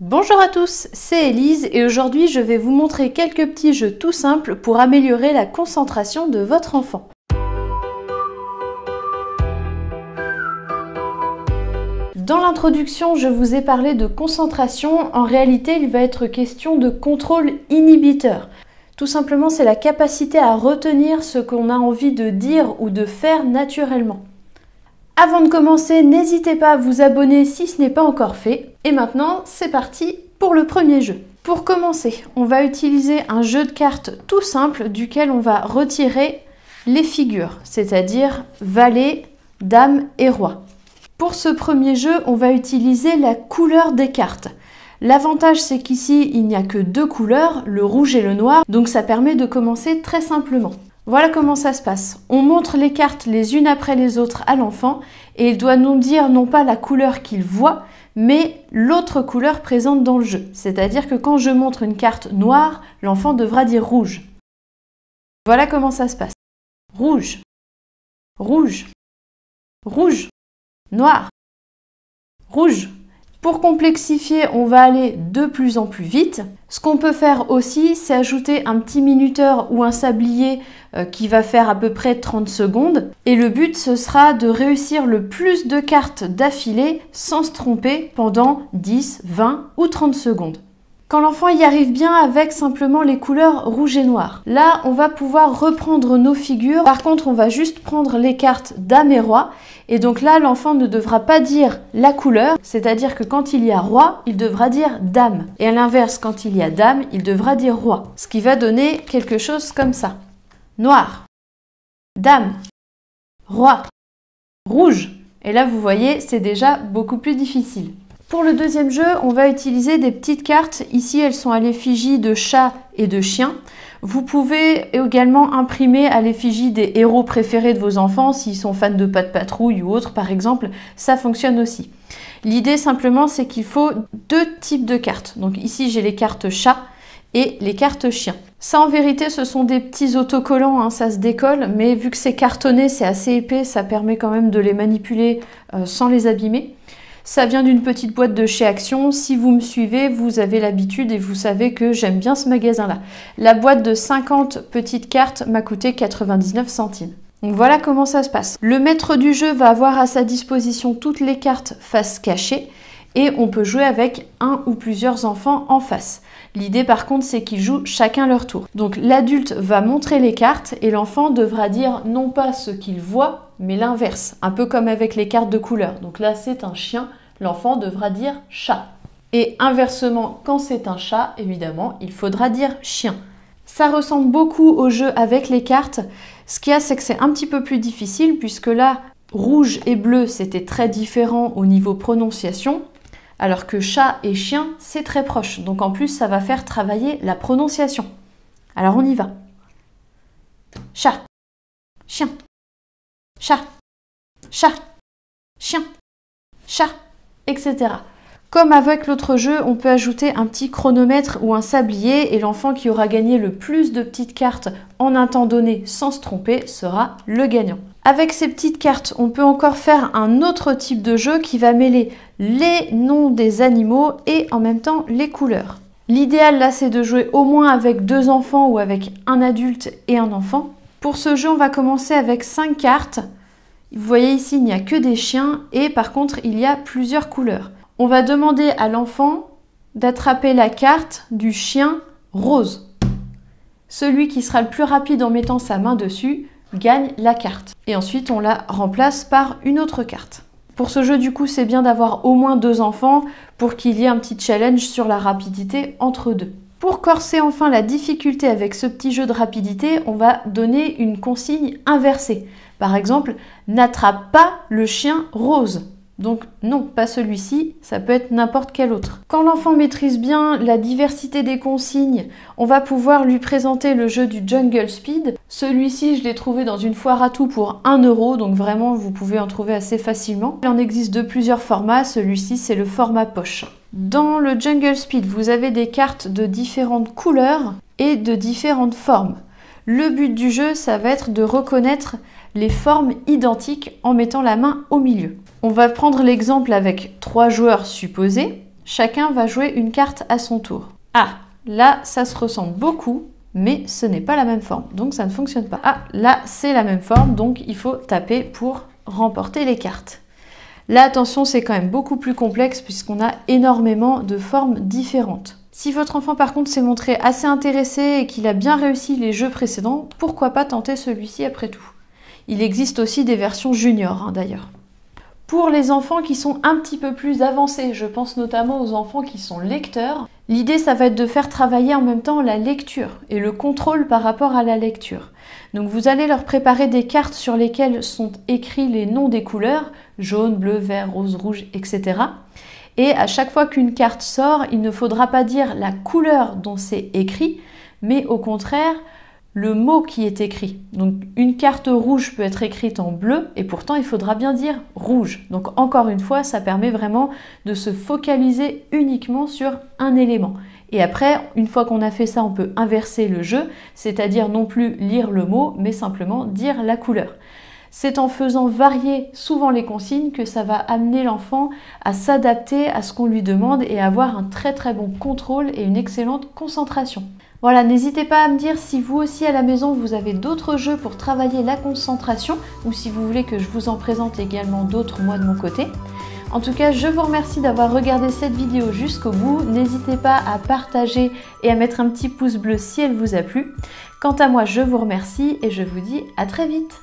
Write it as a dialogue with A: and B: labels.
A: Bonjour à tous, c'est Élise et aujourd'hui je vais vous montrer quelques petits jeux tout simples pour améliorer la concentration de votre enfant. Dans l'introduction, je vous ai parlé de concentration. En réalité, il va être question de contrôle inhibiteur. Tout simplement, c'est la capacité à retenir ce qu'on a envie de dire ou de faire naturellement. Avant de commencer, n'hésitez pas à vous abonner si ce n'est pas encore fait. Et maintenant, c'est parti pour le premier jeu. Pour commencer, on va utiliser un jeu de cartes tout simple duquel on va retirer les figures, c'est-à-dire valet, dame et roi. Pour ce premier jeu, on va utiliser la couleur des cartes. L'avantage, c'est qu'ici, il n'y a que deux couleurs, le rouge et le noir, donc ça permet de commencer très simplement. Voilà comment ça se passe. On montre les cartes les unes après les autres à l'enfant et il doit nous dire non pas la couleur qu'il voit, mais l'autre couleur présente dans le jeu. C'est-à-dire que quand je montre une carte noire, l'enfant devra dire rouge. Voilà comment ça se passe. Rouge, rouge, rouge, noir, rouge. Pour complexifier, on va aller de plus en plus vite. Ce qu'on peut faire aussi, c'est ajouter un petit minuteur ou un sablier qui va faire à peu près 30 secondes. Et le but, ce sera de réussir le plus de cartes d'affilée sans se tromper pendant 10, 20 ou 30 secondes. Quand l'enfant y arrive bien avec simplement les couleurs rouge et noir. Là, on va pouvoir reprendre nos figures. Par contre, on va juste prendre les cartes dame et roi. Et donc là, l'enfant ne devra pas dire la couleur, c'est-à-dire que quand il y a roi, il devra dire dame. Et à l'inverse, quand il y a dame, il devra dire roi. Ce qui va donner quelque chose comme ça. Noir, dame, roi, rouge. Et là, vous voyez, c'est déjà beaucoup plus difficile. Pour le deuxième jeu, on va utiliser des petites cartes. Ici, elles sont à l'effigie de chat et de chien. Vous pouvez également imprimer à l'effigie des héros préférés de vos enfants, s'ils sont fans de Pat' Patrouille ou autre par exemple, ça fonctionne aussi. L'idée simplement, c'est qu'il faut deux types de cartes. Donc ici, j'ai les cartes chat et les cartes chien. Ça, en vérité, ce sont des petits autocollants, ça se décolle, mais vu que c'est cartonné, c'est assez épais, ça permet quand même de les manipuler sans les abîmer. Ça vient d'une petite boîte de chez Action. Si vous me suivez, vous avez l'habitude et vous savez que j'aime bien ce magasin-là. La boîte de 50 petites cartes m'a coûté 99 centimes. Donc voilà comment ça se passe. Le maître du jeu va avoir à sa disposition toutes les cartes face cachée et on peut jouer avec un ou plusieurs enfants en face. L'idée par contre, c'est qu'ils jouent chacun leur tour. Donc l'adulte va montrer les cartes et l'enfant devra dire non pas ce qu'il voit, mais l'inverse. Un peu comme avec les cartes de couleur. Donc là, c'est un chien, l'enfant devra dire chat. Et inversement, quand c'est un chat, évidemment, il faudra dire chien. Ça ressemble beaucoup au jeu avec les cartes. Ce qu'il y a, c'est que c'est un petit peu plus difficile puisque là, rouge et bleu, c'était très différent au niveau prononciation. Alors que chat et chien, c'est très proche. Donc en plus, ça va faire travailler la prononciation. Alors on y va. Chat, chien, chat, chat, chien, chat, etc. Comme avec l'autre jeu, on peut ajouter un petit chronomètre ou un sablier et l'enfant qui aura gagné le plus de petites cartes en un temps donné sans se tromper sera le gagnant. Avec ces petites cartes, on peut encore faire un autre type de jeu qui va mêler les noms des animaux et en même temps les couleurs. L'idéal là, c'est de jouer au moins avec deux enfants ou avec un adulte et un enfant. Pour ce jeu, on va commencer avec 5 cartes. Vous voyez ici, il n'y a que des chiens et par contre, il y a plusieurs couleurs. On va demander à l'enfant d'attraper la carte du chien rose. Celui qui sera le plus rapide en mettant sa main dessus gagne la carte. Et ensuite, on la remplace par une autre carte. Pour ce jeu, du coup, c'est bien d'avoir au moins 2 enfants pour qu'il y ait un petit challenge sur la rapidité entre deux. Pour corser enfin la difficulté avec ce petit jeu de rapidité, on va donner une consigne inversée. Par exemple, n'attrape pas le chien rose. Donc non, pas celui-ci, ça peut être n'importe quel autre. Quand l'enfant maîtrise bien la diversité des consignes, on va pouvoir lui présenter le jeu du Jungle Speed. Celui-ci, je l'ai trouvé dans une foire à tout pour 1 €, donc vraiment, vous pouvez en trouver assez facilement. Il en existe de plusieurs formats, celui-ci, c'est le format poche. Dans le Jungle Speed, vous avez des cartes de différentes couleurs et de différentes formes. Le but du jeu, ça va être de reconnaître les formes identiques en mettant la main au milieu. On va prendre l'exemple avec 3 joueurs supposés. chacun va jouer une carte à son tour. Ah, là, ça se ressemble beaucoup, mais ce n'est pas la même forme, donc ça ne fonctionne pas. Ah, là, c'est la même forme, donc il faut taper pour remporter les cartes. Là, attention, c'est quand même beaucoup plus complexe puisqu'on a énormément de formes différentes. Si votre enfant, par contre, s'est montré assez intéressé et qu'il a bien réussi les jeux précédents, pourquoi pas tenter celui-ci après tout? Il existe aussi des versions juniors, d'ailleurs. Pour les enfants qui sont un petit peu plus avancés, je pense notamment aux enfants qui sont lecteurs, l'idée, ça va être de faire travailler en même temps la lecture et le contrôle par rapport à la lecture. Donc vous allez leur préparer des cartes sur lesquelles sont écrits les noms des couleurs, jaune, bleu, vert, rose, rouge, etc. Et à chaque fois qu'une carte sort, il ne faudra pas dire la couleur dont c'est écrit, mais au contraire, le mot qui est écrit. Donc une carte rouge peut être écrite en bleu et pourtant il faudra bien dire rouge. Donc encore une fois, ça permet vraiment de se focaliser uniquement sur un élément. Et après, une fois qu'on a fait ça, on peut inverser le jeu, c'est-à-dire non plus lire le mot, mais simplement dire la couleur. C'est en faisant varier souvent les consignes que ça va amener l'enfant à s'adapter à ce qu'on lui demande et à avoir un très très bon contrôle et une excellente concentration. Voilà, n'hésitez pas à me dire si vous aussi à la maison vous avez d'autres jeux pour travailler la concentration ou si vous voulez que je vous en présente également d'autres moi de mon côté. En tout cas, je vous remercie d'avoir regardé cette vidéo jusqu'au bout. N'hésitez pas à partager et à mettre un petit pouce bleu si elle vous a plu. Quant à moi, je vous remercie et je vous dis à très vite.